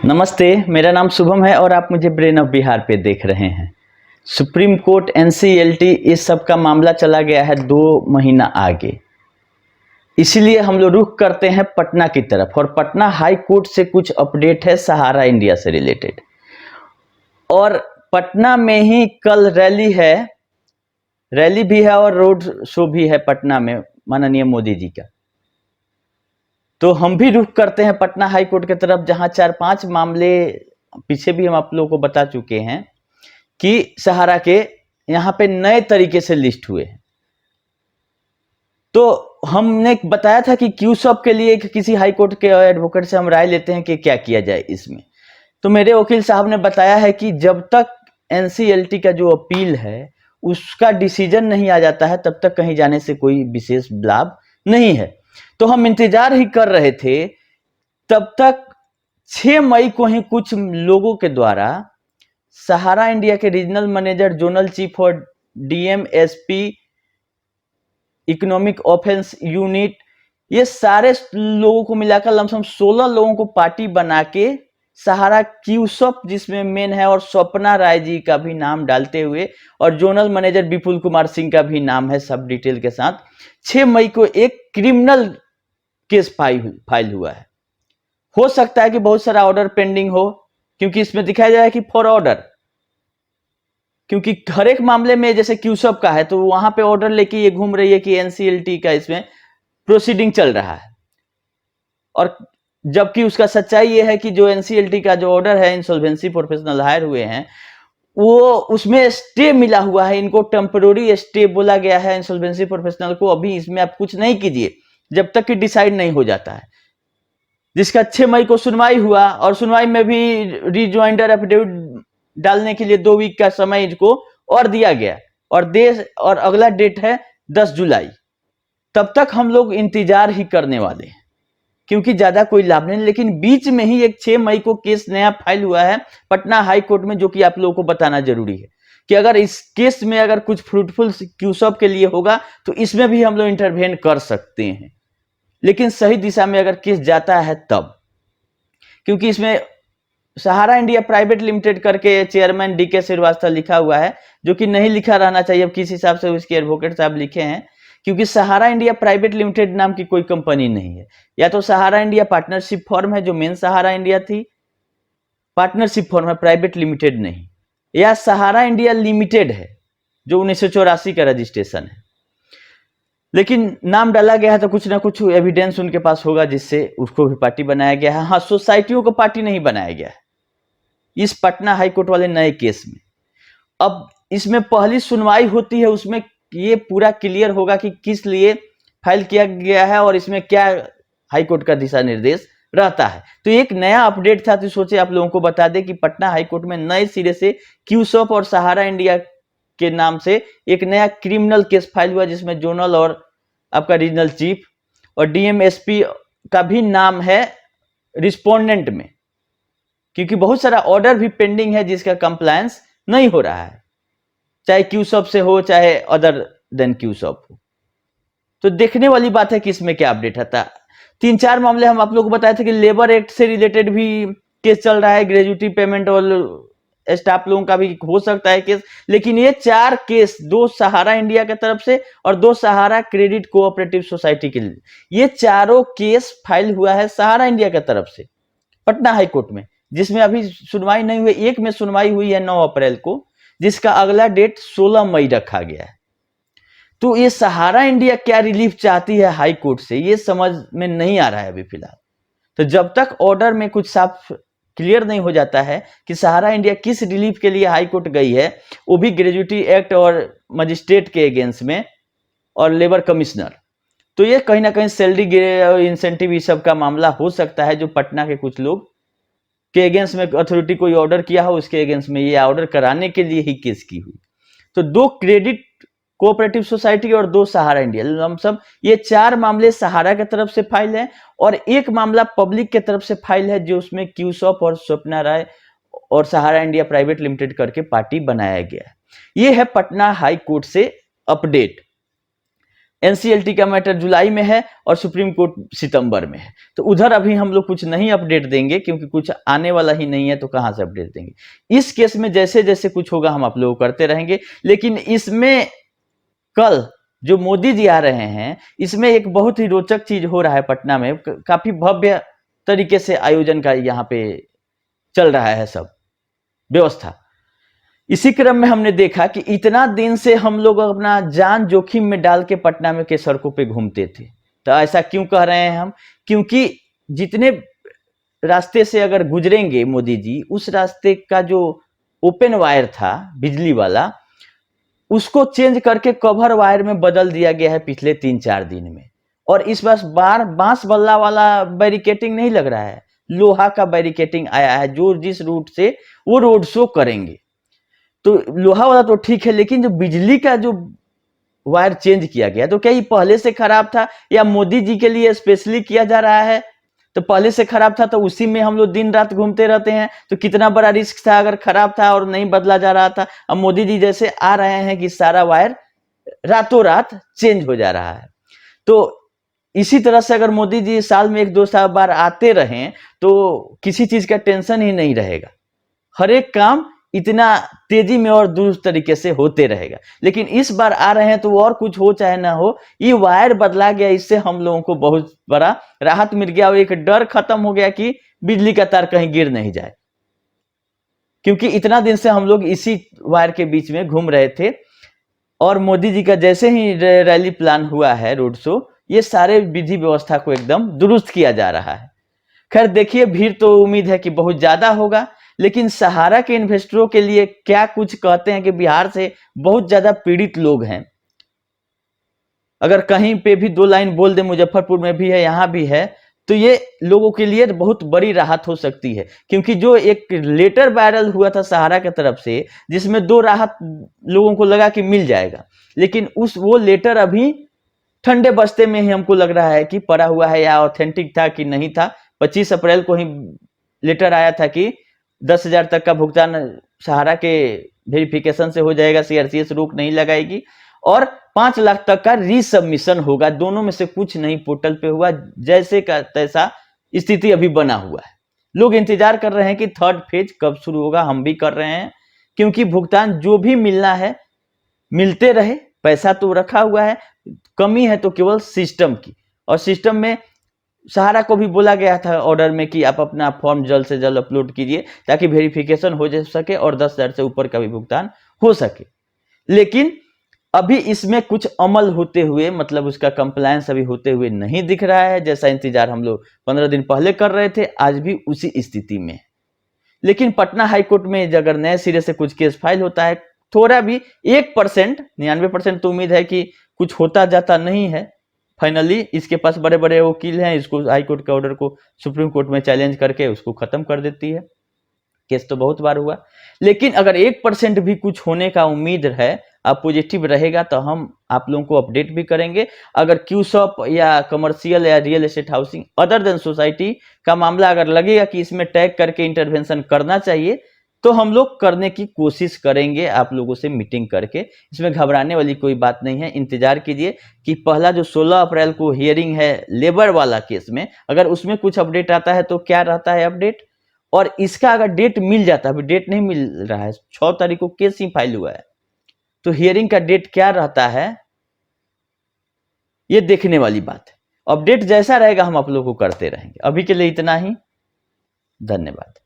नमस्ते, मेरा नाम शुभम है और आप मुझे ब्रेन ऑफ बिहार पे देख रहे हैं। सुप्रीम कोर्ट, एनसीएलटी इस सब का मामला चला गया है 2 महीना आगे। इसीलिए हम लोग रुख करते हैं पटना की तरफ और पटना हाई कोर्ट से कुछ अपडेट है सहारा इंडिया से रिलेटेड। और पटना में ही कल रैली भी है और रोड शो भी है पटना में माननीय मोदी जी का। तो हम भी रुख करते हैं पटना हाई कोर्ट की तरफ, जहां 4-5 मामले पीछे भी हम आप लोगों को बता चुके हैं कि सहारा के यहाँ पे नए तरीके से लिस्ट हुए हैं। तो हमने बताया था कि क्यूसॉप के लिए किसी हाई कोर्ट के एडवोकेट से हम राय लेते हैं कि क्या किया जाए इसमें। तो मेरे वकील साहब ने बताया है कि जब तक एनसीएलटी का जो अपील है उसका डिसीजन नहीं आ जाता है तब तक कहीं जाने से कोई विशेष लाभ नहीं है। तो हम इंतजार ही कर रहे थे। तब तक 6 मई को ही कुछ लोगों के द्वारा सहारा इंडिया के रीजनल मैनेजर, जोनल चीफ और DM, SP, economic offence unit, ये सारे लोगों को मिलाकर लमसम 16 लोगों को पार्टी बना के सहारा क्यूसॉप जिसमें मेन है और स्वप्ना राय जी का भी नाम डालते हुए और जोनल मैनेजर विपुल कुमार सिंह का भी नाम है सब डिटेल के साथ 6 मई को एक क्रिमिनल केस फाइल हुआ है। हो सकता है कि बहुत सारा ऑर्डर पेंडिंग हो, क्योंकि इसमें दिखाया जाए कि फॉर ऑर्डर, क्योंकि हर एक मामले में जैसे क्यूसॉप का है तो वहां पे ऑर्डर लेके ये घूम रही है कि एनसीएलटी का इसमें प्रोसीडिंग चल रहा है। और जबकि उसका सच्चाई ये है कि जो एनसीएलटी का जो ऑर्डर है, इंसॉल्वेंसी प्रोफेशनल हायर हुए हैं, वो उसमें स्टे मिला हुआ है। इनको टेम्पररी स्टे बोला गया है इंसॉल्वेंसी प्रोफेशनल को, अभी इसमें आप कुछ नहीं कीजिए जब तक कि डिसाइड नहीं हो जाता है। जिसका 6 मई को सुनवाई हुआ और सुनवाई में भी रिजॉइंडर एफिडेविट डालने के लिए 2 वीक का समय इनको और दिया गया और अगला डेट है 10 जुलाई। तब तक हम लोग इंतजार ही करने वाले हैं, क्योंकि ज्यादा कोई लाभ नहीं। लेकिन बीच में ही एक 6 मई को केस नया फाइल हुआ है पटना हाई कोर्ट में, जो कि आप लोगों को बताना जरूरी है कि अगर इस केस में अगर कुछ फ्रूटफुल क्यूसॉप के लिए होगा तो इसमें भी हम लोग इंटरवेन कर सकते हैं, लेकिन सही दिशा में अगर केस जाता है तब। क्योंकि इसमें सहारा इंडिया प्राइवेट लिमिटेड करके चेयरमैन डीके श्रीवास्तव लिखा हुआ है, जो कि नहीं लिखा रहना चाहिए। अब किस हिसाब से उसके एडवोकेट साहब लिखे हैं, क्योंकि सहारा इंडिया प्राइवेट लिमिटेड नाम की कोई कंपनी नहीं है। या तो सहारा इंडिया पार्टनरशिप फॉर्म है, जो मेन सहारा इंडिया थी, पार्टनरशिप फॉर्म है, प्राइवेट लिमिटेड नहीं, या सहारा इंडिया लिमिटेड है जो 1984 का रजिस्ट्रेशन है। लेकिन नाम डाला गया है तो कुछ ना कुछ एविडेंस उनके पास होगा जिससे उसको भी पार्टी बनाया गया है। हाँ, सोसाइटियों को पार्टी नहीं बनाया गया है इस पटना हाईकोर्ट वाले नए केस में। अब इसमें पहली सुनवाई होती है, उसमें ये पूरा क्लियर होगा कि किस लिए फाइल किया गया है और इसमें क्या हाईकोर्ट का दिशा निर्देश रहता है। तो एक नया अपडेट था, तो सोचे आप लोगों को बता दें कि पटना हाईकोर्ट में नए सिरे से क्यूसॉप और सहारा इंडिया के नाम से एक नया क्रिमिनल केस फाइल हुआ, जिसमें जोनल और आपका रीजनल चीफ और डीएमएसपी का भी नाम है रिस्पोंडेंट में, क्योंकि बहुत सारा ऑर्डर भी पेंडिंग है जिसका कंप्लायंस नहीं हो रहा है, चाहे क्यूसॉप से हो चाहे अदर देन क्यूसॉप हो। तो देखने वाली बात है कि इसमें क्या अपडेट आता। 3-4 मामले हम आप लोगों को बताए थे कि लेबर एक्ट से रिलेटेड भी केस चल रहा है, ग्रेजुटी पेमेंट और स्टाफ लोगों का भी हो सकता है केस। लेकिन ये 4 केस, 2 सहारा इंडिया की तरफ से और 2 सहारा क्रेडिट कोऑपरेटिव सोसाइटी के लिए, ये चारों केस फाइल हुआ है सहारा इंडिया की तरफ से पटना हाई कोर्ट में, जिसमें अभी सुनवाई नहीं हुई। एक में सुनवाई हुई है 9 अप्रैल को, जिसका अगला डेट 16 मई रखा गया है। तो ये सहारा इंडिया क्या रिलीफ चाहती है हाई कोर्ट से, ये समझ में नहीं आ रहा है अभी फिलहाल। तो जब तक ऑर्डर में कुछ साफ क्लियर नहीं हो जाता है कि सहारा इंडिया किस रिलीफ के लिए हाई कोर्ट गई है, वो भी ग्रेजुटी एक्ट और मजिस्ट्रेट के अगेंस्ट में और लेबर कमिश्नर, तो ये कहीं ना कहीं सैलरी इंसेंटिव इस सब का मामला हो सकता है, जो पटना के कुछ लोग के अगेंस्ट में अथॉरिटी कोई ऑर्डर किया हो, उसके अगेंस्ट में ये ऑर्डर कराने के लिए ही केस की हुई। तो 2 क्रेडिट कोऑपरेटिव सोसाइटी और 2 सहारा इंडिया, लमसम ये 4 मामले सहारा की तरफ से फाइल है और एक मामला पब्लिक की तरफ से फाइल है, जो उसमें क्यूसॉप और स्वप्ना राय और सहारा इंडिया प्राइवेट लिमिटेड करके पार्टी बनाया गया है। ये है पटना हाई कोर्ट से अपडेट। एनसीएलटी का मैटर जुलाई में है और सुप्रीम कोर्ट सितंबर में है। तो उधर अभी हम लोग कुछ नहीं अपडेट देंगे क्योंकि कुछ आने वाला ही नहीं है, तो कहां से अपडेट देंगे। इस केस में जैसे जैसे कुछ होगा हम आप लोग करते रहेंगे। लेकिन इसमें कल जो मोदी जी आ रहे हैं, इसमें एक बहुत ही रोचक चीज हो रहा है पटना में। काफी भव्य तरीके से आयोजन का यहाँ पे चल रहा है सब व्यवस्था। इसी क्रम में हमने देखा कि इतना दिन से हम लोग अपना जान जोखिम में डाल के पटना में के सड़कों पे घूमते थे। तो ऐसा क्यों कह रहे हैं हम? क्योंकि जितने रास्ते से अगर गुजरेंगे मोदी जी, उस रास्ते का जो ओपन वायर था बिजली वाला, उसको चेंज करके कवर वायर में बदल दिया गया है पिछले 3-4 दिन में। और इस बार बांस बल्ला वाला बैरिकेटिंग नहीं लग रहा है, लोहा का बैरिकेटिंग आया है, जो जिस रूट से वो रोड शो करेंगे। तो लोहा वाला तो ठीक है, लेकिन जो बिजली का जो वायर चेंज किया गया, तो क्या ये पहले से खराब था या मोदी जी के लिए स्पेशली किया जा रहा है? तो पहले से खराब था तो उसी में हम लोग दिन रात घूमते रहते हैं, तो कितना बड़ा रिस्क था अगर खराब था और नहीं बदला जा रहा था। अब मोदी जी जैसे आ रहे हैं कि सारा वायर रातों रात चेंज हो जा रहा है। तो इसी तरह से अगर मोदी जी साल में 1-2 बार आते रहें तो किसी चीज का टेंशन ही नहीं रहेगा, हर एक काम इतना तेजी में और दुरुस्त तरीके से होते रहेगा। लेकिन इस बार आ रहे हैं तो और कुछ हो चाहे ना हो, ये वायर बदला गया, इससे हम लोगों को बहुत बड़ा राहत मिल गया और एक डर खत्म हो गया कि बिजली का तार कहीं गिर नहीं जाए। क्योंकि इतना दिन से हम लोग इसी वायर के बीच में घूम रहे थे। और मोदी जी का जैसे ही रैली प्लान हुआ है, रोड शो, ये सारे विधि व्यवस्था को एकदम दुरुस्त किया जा रहा है। खैर देखिए, भीड़ तो उम्मीद है कि बहुत ज्यादा होगा, लेकिन सहारा के इन्वेस्टरों के लिए क्या कुछ कहते हैं कि बिहार से बहुत ज्यादा पीड़ित लोग हैं। अगर कहीं पे भी 2 लाइन बोल दे, मुजफ्फरपुर में भी है, यहां भी है, तो ये लोगों के लिए बहुत बड़ी राहत हो सकती है। क्योंकि जो एक लेटर वायरल हुआ था सहारा की तरफ से, जिसमें 2 राहत लोगों को लगा कि मिल जाएगा, लेकिन वो लेटर अभी ठंडे बस्ते में ही हमको लग रहा है कि पड़ा हुआ है, या ऑथेंटिक था कि नहीं था। 25 अप्रैल को ही लेटर आया था कि 10,000 तक का भुगतान सहारा के वेरिफिकेशन से हो जाएगा, सीआरसीएस रोक नहीं लगाएगी, और 5 लाख तक का रीसबमिशन होगा। दोनों में से कुछ नहीं पोर्टल पे हुआ, जैसे का तैसा स्थिति अभी बना हुआ है। लोग इंतजार कर रहे हैं कि 3rd फेज कब शुरू होगा। हम भी कर रहे हैं, क्योंकि भुगतान जो भी मिलना है मिलते रहे। पैसा तो रखा हुआ है, कमी है तो केवल सिस्टम की। और सिस्टम में सहारा को भी बोला गया था ऑर्डर में कि आप अपना फॉर्म जल्द से जल्द अपलोड कीजिए, ताकि वेरिफिकेशन हो जा सके और 10,000 से ऊपर का भी भुगतान हो सके। लेकिन अभी इसमें कुछ अमल होते हुए, मतलब उसका कंप्लायंस अभी होते हुए नहीं दिख रहा है। जैसा इंतजार हम लोग 15 दिन पहले कर रहे थे, आज भी उसी स्थिति में। लेकिन पटना हाईकोर्ट में अगर नए सिरे से कुछ केस फाइल होता है, थोड़ा भी 1%, 99% तो उम्मीद है कि कुछ होता जाता नहीं है। फाइनली इसके पास बड़े बड़े वकील हैं, इसको हाईकोर्ट के ऑर्डर को सुप्रीम कोर्ट में चैलेंज करके उसको खत्म कर देती है। केस तो बहुत बार हुआ, लेकिन अगर 1% भी कुछ होने का उम्मीद है, अब पॉजिटिव रहेगा, तो हम आप लोगों को अपडेट भी करेंगे। अगर क्यूशॉप या कमर्शियल या real estate housing other than society का मामला अगर लगेगा कि इसमें टैग करके इंटरवेंशन करना चाहिए, तो हम लोग करने की कोशिश करेंगे आप लोगों से मीटिंग करके। इसमें घबराने वाली कोई बात नहीं है। इंतजार कीजिए कि पहला जो 16 अप्रैल को हियरिंग है लेबर वाला केस में, अगर उसमें कुछ अपडेट आता है तो क्या रहता है अपडेट, और इसका अगर डेट मिल जाता है, अभी डेट नहीं मिल रहा है, 6 तारीख को केस ही फाइल हुआ है, तो हियरिंग का डेट क्या रहता है, ये देखने वाली बात है। अपडेट जैसा रहेगा हम आप लोगों को करते रहेंगे। अभी के लिए इतना ही, धन्यवाद।